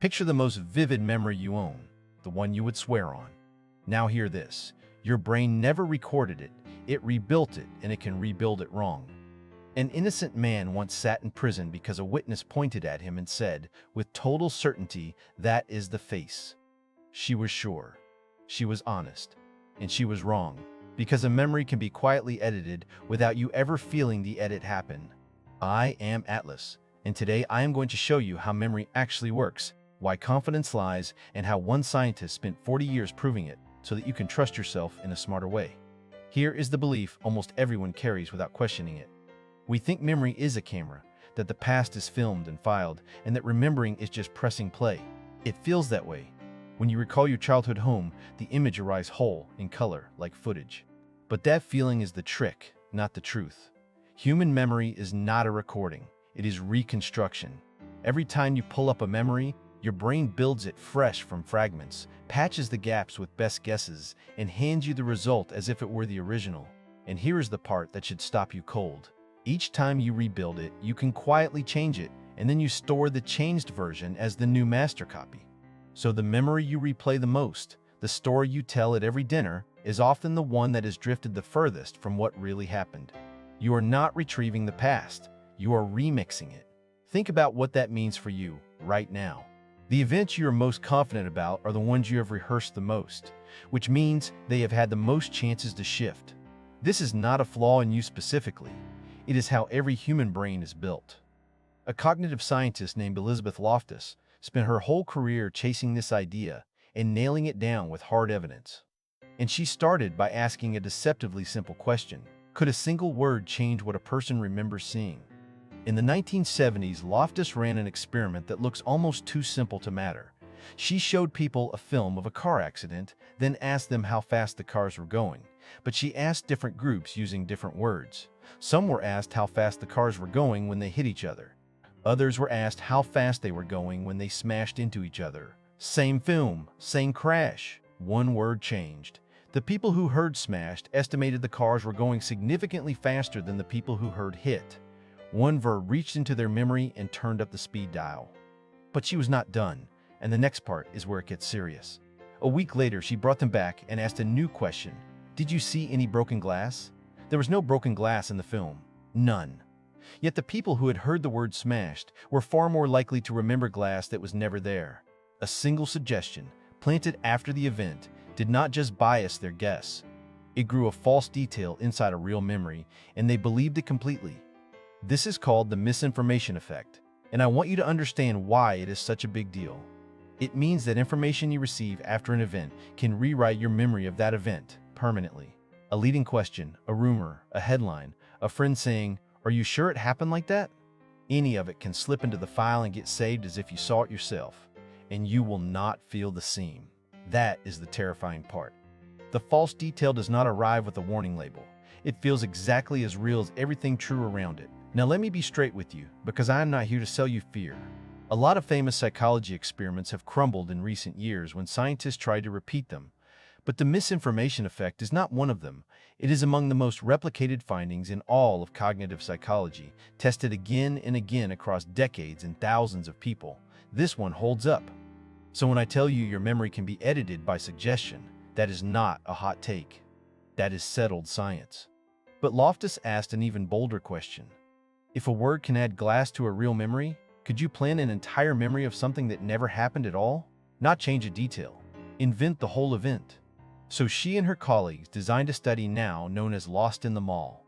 Picture the most vivid memory you own, the one you would swear on. Now hear this. Your brain never recorded it, it rebuilt it, and it can rebuild it wrong. An innocent man once sat in prison because a witness pointed at him and said, with total certainty, "That is the face." She was sure. She was honest. And she was wrong, because a memory can be quietly edited without you ever feeling the edit happen. I am Atlas, and today I am going to show you how memory actually works, why confidence lies, and how one scientist spent 40 years proving it so that you can trust yourself in a smarter way. Here is the belief almost everyone carries without questioning it. We think memory is a camera, that the past is filmed and filed, and that remembering is just pressing play. It feels that way. When you recall your childhood home, the image arrives whole, in color, like footage. But that feeling is the trick, not the truth. Human memory is not a recording. It is reconstruction. Every time you pull up a memory, your brain builds it fresh from fragments, patches the gaps with best guesses, and hands you the result as if it were the original. And here is the part that should stop you cold. Each time you rebuild it, you can quietly change it, and then you store the changed version as the new master copy. So the memory you replay the most, the story you tell at every dinner, is often the one that has drifted the furthest from what really happened. You are not retrieving the past, you are remixing it. Think about what that means for you right now. The events you are most confident about are the ones you have rehearsed the most, which means they have had the most chances to shift. This is not a flaw in you specifically. It is how every human brain is built. A cognitive scientist named Elizabeth Loftus spent her whole career chasing this idea and nailing it down with hard evidence. And she started by asking a deceptively simple question. Could a single word change what a person remembers seeing? In the 1970s, Loftus ran an experiment that looks almost too simple to matter. She showed people a film of a car accident, then asked them how fast the cars were going. But she asked different groups using different words. Some were asked how fast the cars were going when they hit each other. Others were asked how fast they were going when they smashed into each other. Same film, same crash. One word changed. The people who heard smashed estimated the cars were going significantly faster than the people who heard hit. One verb reached into their memory and turned up the speed dial. But she was not done, and the next part is where it gets serious. A week later, she brought them back and asked a new question. Did you see any broken glass? There was no broken glass in the film. None. Yet the people who had heard the word smashed were far more likely to remember glass that was never there. A single suggestion, planted after the event, did not just bias their guess. It grew a false detail inside a real memory, and they believed it completely. This is called the misinformation effect, and I want you to understand why it is such a big deal. It means that information you receive after an event can rewrite your memory of that event permanently. A leading question, a rumor, a headline, a friend saying, "Are you sure it happened like that?" Any of it can slip into the file and get saved as if you saw it yourself, and you will not feel the seam. That is the terrifying part. The false detail does not arrive with a warning label. It feels exactly as real as everything true around it. Now let me be straight with you, because I am not here to sell you fear. A lot of famous psychology experiments have crumbled in recent years when scientists tried to repeat them. But the misinformation effect is not one of them. It is among the most replicated findings in all of cognitive psychology, tested again and again across decades and thousands of people. This one holds up. So when I tell you your memory can be edited by suggestion, that is not a hot take. That is settled science. But Loftus asked an even bolder question. If a word can add glass to a real memory, could you plan an entire memory of something that never happened at all? Not change a detail. Invent the whole event. So she and her colleagues designed a study now known as Lost in the Mall.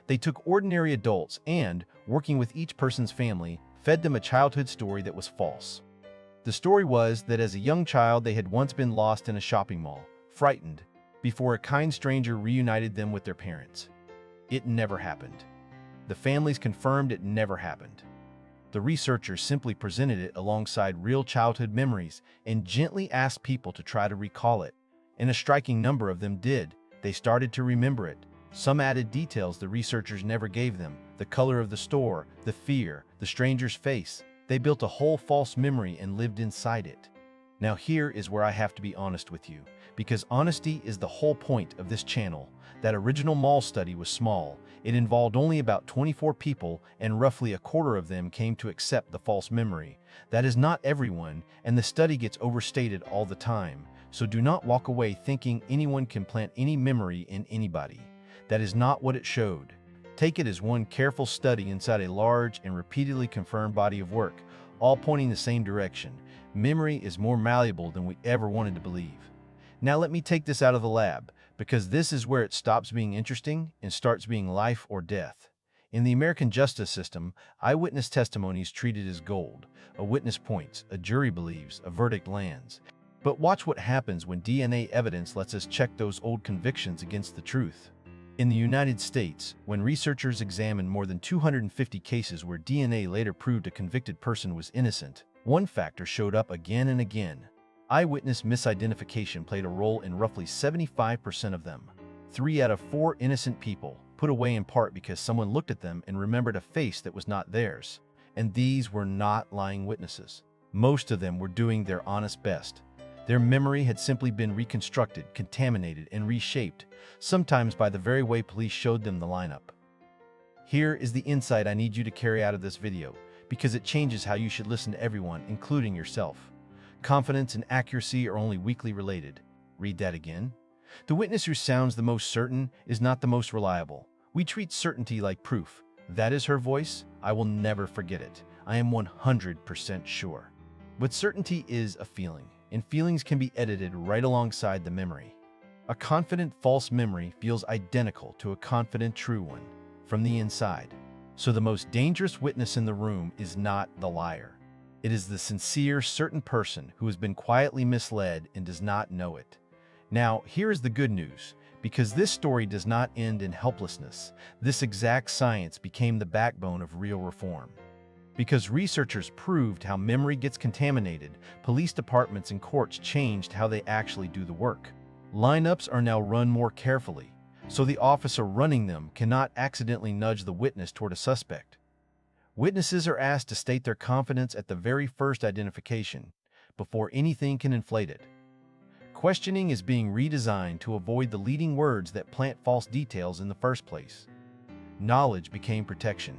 They took ordinary adults and, working with each person's family, fed them a childhood story that was false. The story was that as a young child they had once been lost in a shopping mall, frightened, before a kind stranger reunited them with their parents. It never happened. The families confirmed it never happened. The researchers simply presented it alongside real childhood memories and gently asked people to try to recall it. And a striking number of them did. They started to remember it. Some added details the researchers never gave them, the color of the store, the fear, the stranger's face. They built a whole false memory and lived inside it. Now here is where I have to be honest with you, because honesty is the whole point of this channel. That original mall study was small. It involved only about 24 people, and roughly a quarter of them came to accept the false memory. That is not everyone, and the study gets overstated all the time, so do not walk away thinking anyone can plant any memory in anybody. That is not what it showed. Take it as one careful study inside a large and repeatedly confirmed body of work, all pointing the same direction. Memory is more malleable than we ever wanted to believe. Now let me take this out of the lab, because this is where it stops being interesting and starts being life or death. In the American justice system, eyewitness testimony is treated as gold. A witness points, a jury believes, a verdict lands. But watch what happens when DNA evidence lets us check those old convictions against the truth. In the United States, when researchers examined more than 250 cases where DNA later proved a convicted person was innocent, one factor showed up again and again. Eyewitness misidentification played a role in roughly 75% of them. 3 out of 4 innocent people, put away in part because someone looked at them and remembered a face that was not theirs. And these were not lying witnesses. Most of them were doing their honest best. Their memory had simply been reconstructed, contaminated, and reshaped, sometimes by the very way police showed them the lineup. Here is the insight I need you to carry out of this video, because it changes how you should listen to everyone, including yourself. Confidence and accuracy are only weakly related. Read that again. The witness who sounds the most certain is not the most reliable. We treat certainty like proof. That is her voice. I will never forget it. I am 100% sure. But certainty is a feeling, and feelings can be edited right alongside the memory. A confident false memory feels identical to a confident true one from the inside. So the most dangerous witness in the room is not the liar. It is the sincere, certain person who has been quietly misled and does not know it. Now, here is the good news. Because this story does not end in helplessness, this exact science became the backbone of real reform. Because researchers proved how memory gets contaminated, police departments and courts changed how they actually do the work. Lineups are now run more carefully, so the officer running them cannot accidentally nudge the witness toward a suspect. Witnesses are asked to state their confidence at the very first identification, before anything can inflate it. Questioning is being redesigned to avoid the leading words that plant false details in the first place. Knowledge became protection.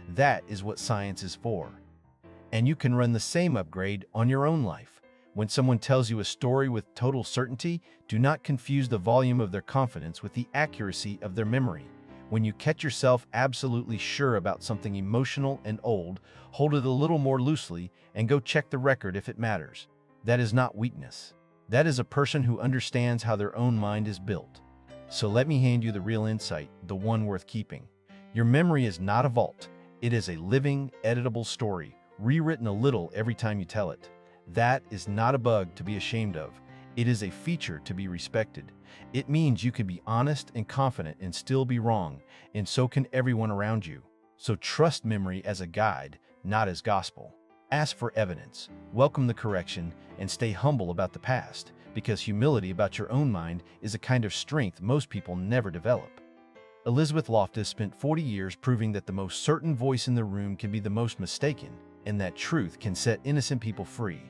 That is what science is for. And you can run the same upgrade on your own life. When someone tells you a story with total certainty, do not confuse the volume of their confidence with the accuracy of their memory. When you catch yourself absolutely sure about something emotional and old, hold it a little more loosely and go check the record if it matters. That is not weakness. That is a person who understands how their own mind is built. So let me hand you the real insight, the one worth keeping. Your memory is not a vault. It is a living, editable story, rewritten a little every time you tell it. That is not a bug to be ashamed of. It is a feature to be respected. It means you can be honest and confident and still be wrong, and so can everyone around you. So trust memory as a guide, not as gospel. Ask for evidence, welcome the correction, and stay humble about the past, because humility about your own mind is a kind of strength most people never develop. Elizabeth Loftus spent 40 years proving that the most certain voice in the room can be the most mistaken, and that truth can set innocent people free.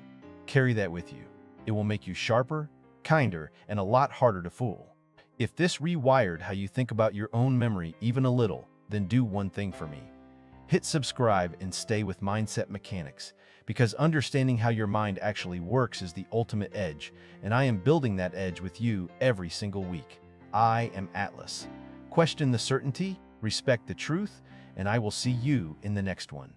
Carry that with you. It will make you sharper, kinder, and a lot harder to fool. If this rewired how you think about your own memory even a little, then do one thing for me. Hit subscribe and stay with Mindset Mechanics, because understanding how your mind actually works is the ultimate edge, and I am building that edge with you every single week. I am Atlas. Question the certainty, respect the truth, and I will see you in the next one.